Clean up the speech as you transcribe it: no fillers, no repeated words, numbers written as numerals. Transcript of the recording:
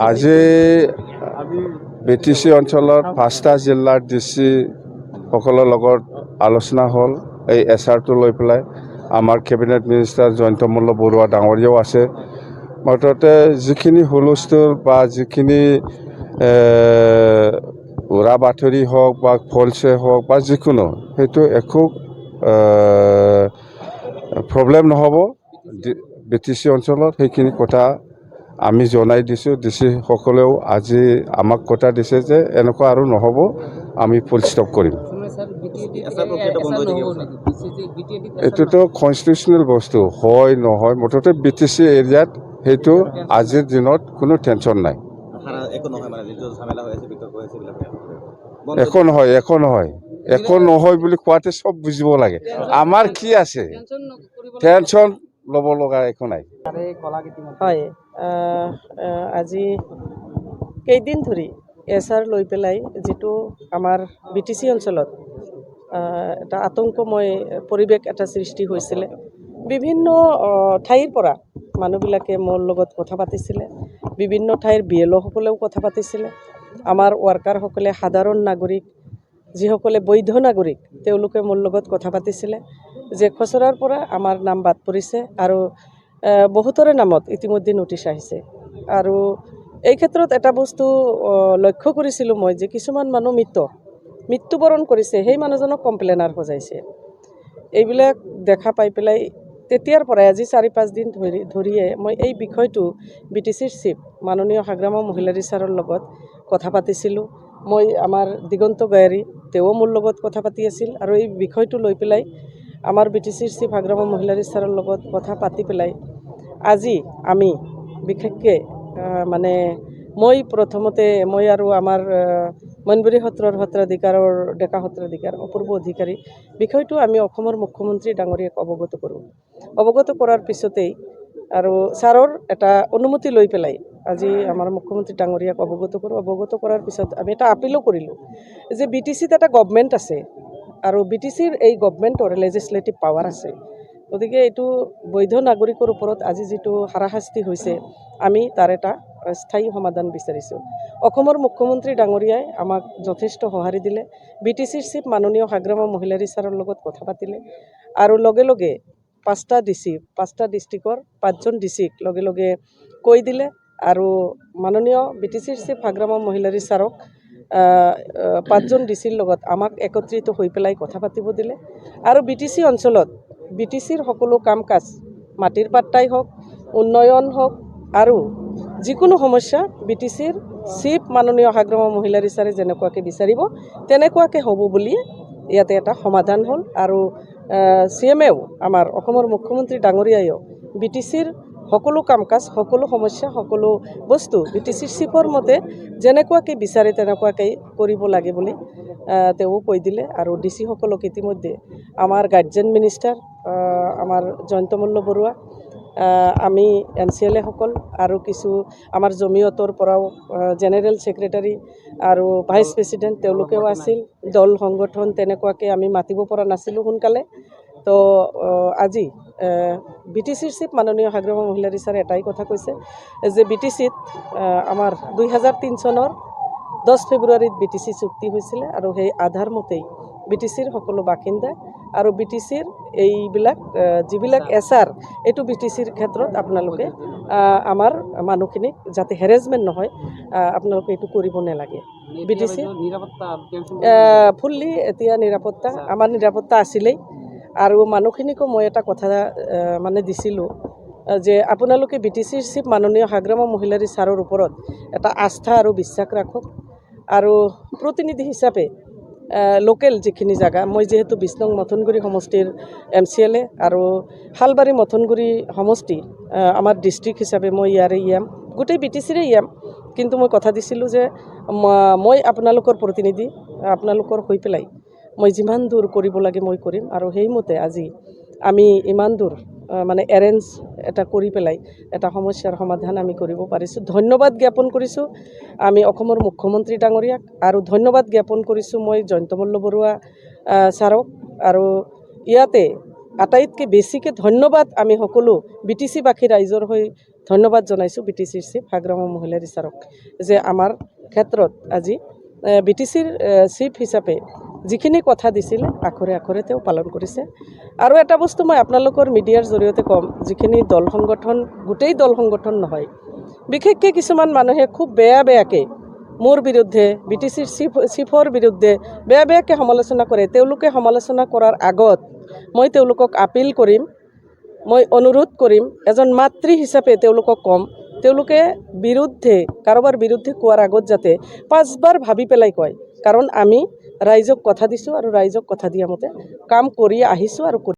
আজি BTC অঞ্চলৰ 5টা জিলাৰ DC সকলৰ লগত আলোচনা হ'ল এই SRটো লৈ পেলাই। আমাৰ কেবিনেট মিনিষ্টাৰ জয়ন্ত মল্ল বৰুৱা ডাঙৰীয়াও আছে। মুঠতে যিখিনি হুলস্থুল বা যিখিনি উৰা বাতৰি হওক বা ফলছে হওক বা যিকোনো সেইটো একো প্ৰব্লেম নহ'ব BTC অঞ্চলত। সেইখিনি কথা আমি জনাই দিছোঁ। DC সকলেও আজি আমাক কথা দিছে যে এনেকুৱা আৰু নহ'ব, আমি ফুল ষ্টপ কৰিম। এইটোতো কনষ্টিটিউচনেল বস্তু হয় নহয়, মুঠতে BTC এৰিয়াত সেইটো আজিৰ দিনত কোনো টেনশ্যন নাই। একো নহয় বুলি কোৱাতে চব বুজিব লাগে। আমাৰ কি আছে, টেনশ্যন ল'ব লগা একো নাই। হয়, আজি কেইদিন ধৰি SR লৈ পেলাই যিটো আমাৰ BTC অঞ্চলত এটা আতংকময় পৰিৱেশ এটা সৃষ্টি হৈছিলে। বিভিন্ন ঠাইৰ পৰা মানুহবিলাকে মোৰ লগত কথা পাতিছিলে। বিভিন্ন ঠাইৰ BLO সকলেও কথা পাতিছিলে। আমাৰ ৱাৰ্কাৰসকলে, সাধাৰণ নাগৰিক যিসকলে বৈধ নাগৰিক, তেওঁলোকে মোৰ লগত কথা পাতিছিলে যে খচৰাৰ পৰা আমাৰ নাম বাদ পৰিছে আৰু বহুতৰে নামত ইতিমধ্যে নটিচ আহিছে। আৰু এই ক্ষেত্ৰত এটা বস্তু লক্ষ্য কৰিছিলোঁ মই যে কিছুমান মানুহ মৃত্যুবৰণ কৰিছে, সেই মানুহজনক কমপ্লেইনাৰ সজাইছে। এইবিলাক দেখা পাই পেলাই তেতিয়াৰ পৰাই আজি 4-5 দিন ধৰিয়ে মই এই বিষয়টো BTCৰ চিফ মাননীয় হাগ্ৰামা মহিলাৰী ছাৰৰ লগত কথা পাতিছিলোঁ। মই আমাৰ দিগন্ত গায়াৰী তেওঁ মোৰ লগত কথা পাতি আছিল আৰু এই বিষয়টো লৈ পেলাই আমাৰ BTCৰ চিফ হাগ্ৰামা মহিলাৰী ছাৰৰ লগত কথা পাতি পেলাই আজি আমি বিশেষকৈ মানে মই আৰু আমাৰ মনবুৰী সত্ৰৰ সত্ৰাধিকাৰৰ ডেকা সত্ৰাধিকাৰ অপূৰ্ব অধিকাৰী বিষয়টো আমি অসমৰ মুখ্যমন্ত্ৰী ডাঙৰীয়াক অৱগত কৰাৰ পিছতেই আৰু ছাৰৰ এটা অনুমতি লৈ পেলাই আজি আমাৰ মুখ্যমন্ত্ৰী ডাঙৰীয়াক অৱগত কৰাৰ পিছত আমি এটা আপিলো কৰিলোঁ যে BTCত এটা গভমেণ্ট আছে আৰু BTCৰ এই গভমেণ্টৰ লেজিছলেটিভ পাৱাৰ আছে। গতিকে এইটো বৈধ নাগৰিকৰ ওপৰত আজি যিটো হাৰাশাস্তি হৈছে, আমি তাৰ এটা স্থায়ী সমাধান বিচাৰিছোঁ। অসমৰ মুখ্যমন্ত্ৰী ডাঙৰীয়াই আমাক যথেষ্ট সঁহাৰি দিলে। BTCৰ চিফ মাননীয় হাগ্ৰামা মহিলাৰী ছাৰৰ লগত কথা পাতিলে আৰু লগে লগে 5টা ডিষ্ট্ৰিক্টৰ 5জন DCক লগে লগে কৈ দিলে আৰু মাননীয় BTCৰ চিফ হাগ্ৰামা মহিলাৰী ছাৰক 5জন DCৰ লগত আমাক একত্ৰিত হৈ পেলাই কথা পাতিব দিলে আৰু BTC অঞ্চলত BTCৰ সকলো কাম কাজ, মাটিৰ পাট্টাই হওক, উন্নয়ন হওক আৰু যিকোনো সমস্যা BTCৰ চিফ মাননীয় হাগ্ৰামা মহিলাৰী ছাৰে যেনেকুৱাকৈ বিচাৰিব তেনেকুৱাকৈ হ'ব বুলি ইয়াতে এটা সমাধান হ'ল। আৰু CMও আমাৰ অসমৰ মুখ্যমন্ত্ৰী ডাঙৰীয়ায়ো BTCৰ সকলো কাম কাজ, সকলো সমস্যা, সকলো বস্তু BTCৰ চিফৰ মতে যেনেকুৱাকৈ বিচাৰে তেনেকুৱাকৈ কৰিব লাগে বুলি তেওঁ কৈ দিলে। আৰু DC সকলক ইতিমধ্যে আমাৰ গাৰ্জেন মিনিষ্টাৰ আমাৰ জয়ন্ত মল্ল বৰুৱা, আমি NCLA সকল আৰু কিছু আমাৰ জমিয়তৰ পৰাও জেনেৰেল ছেক্ৰেটাৰী আৰু ভাইচ প্ৰেছিডেণ্ট তেওঁলোকেও আছিল। দল সংগঠন তেনেকুৱাকৈ আমি মাতিব পৰা নাছিলোঁ সোনকালে। তো আজি BTCৰ চিফ মাননীয় হাগ্ৰামা মহিলাৰী ছাৰে এটাই কথা কৈছে যে BTCত আমাৰ 2003 চনৰ 10 ফেব্ৰুৱাৰীত BTC চুক্তি হৈছিলে আৰু সেই আধাৰ মতেই BTCৰ সকলো বাসিন্দা আৰু BTCৰ এইবিলাক যিবিলাক SR এইটো BTCৰ ক্ষেত্ৰত আপোনালোকে আমাৰ মানুহখিনিক যাতে হেৰেছমেণ্ট নহয়, আপোনালোকে এইটো কৰিব নালাগে। BTC ফুল্লি এতিয়া নিৰাপত্তা, আমাৰ নিৰাপত্তা আছিলেই। আৰু মানুহখিনিকো মই এটা কথা মানে দিছিলোঁ যে আপোনালোকে BTCৰ চিফ মাননীয় হাগ্ৰামা মহিলাৰী ছাৰৰ ওপৰত এটা আস্থা আৰু বিশ্বাস ৰাখক আৰু প্ৰতিনিধি হিচাপে লোকেল যিখিনি জাগা, মই যিহেতু 20 নং মথনগুৰি সমষ্টিৰ MCLA আৰু শালবাৰী মথনগুৰি সমষ্টি আমাৰ ডিষ্ট্ৰিক্ট হিচাপে মই ইয়াৰে গোটেই BTCৰে কিন্তু মই কথা দিছিলোঁ যে মই আপোনালোকৰ প্ৰতিনিধি, আপোনালোকৰ হৈ পেলাই মই যিমান দূৰ কৰিব লাগে মই কৰিম। আৰু সেইমতে আজি আমি ইমান দূৰ মানে এৰেঞ্জ এটা কৰি পেলাই এটা সমস্যাৰ সমাধান আমি কৰিব পাৰিছোঁ। ধন্যবাদ জ্ঞাপন কৰিছোঁ আমি অসমৰ মুখ্যমন্ত্ৰী ডাঙৰীয়াক আৰু ধন্যবাদ জ্ঞাপন কৰিছোঁ মই জয়ন্ত মল্ল বৰুৱা ছাৰক। আৰু ইয়াতে আটাইতকৈ বেছিকৈ ধন্যবাদ আমি সকলো BTCবাসী ৰাইজৰ হৈ ধন্যবাদ জনাইছোঁ BTCৰ চিফ হাগ্ৰামা মহিলা ৰিচাৰক যে আমাৰ ক্ষেত্ৰত আজি BTCৰ চিফ হিচাপে যিখিনি কথা দিছিলে আখৰে আখৰে তেওঁ পালন কৰিছে। আৰু এটা বস্তু মই আপোনালোকৰ মিডিয়াৰ জৰিয়তে ক'ম, যিখিনি দল সংগঠন, গোটেই দল সংগঠন নহয়, বিশেষকৈ কিছুমান মানুহে খুব বেয়াকৈ মোৰ বিৰুদ্ধে, BTCৰ চিফৰ বিৰুদ্ধে বেয়াকৈ সমালোচনা কৰে। তেওঁলোকে সমালোচনা কৰাৰ আগত মই তেওঁলোকক আপিল কৰিম, মই অনুৰোধ কৰিম, এজন মাতৃ হিচাপে তেওঁলোকক ক'ম, তেওঁলোকে কাৰোবাৰ বিৰুদ্ধে কোৱাৰ আগত যাতে 5 বাৰ ভাবি পেলাই কয়। কাৰণ আমি ৰাইজক কথা দিছোঁ আৰু ৰাইজক কথা দিয়া মতে কাম কৰি আহিছোঁ আৰু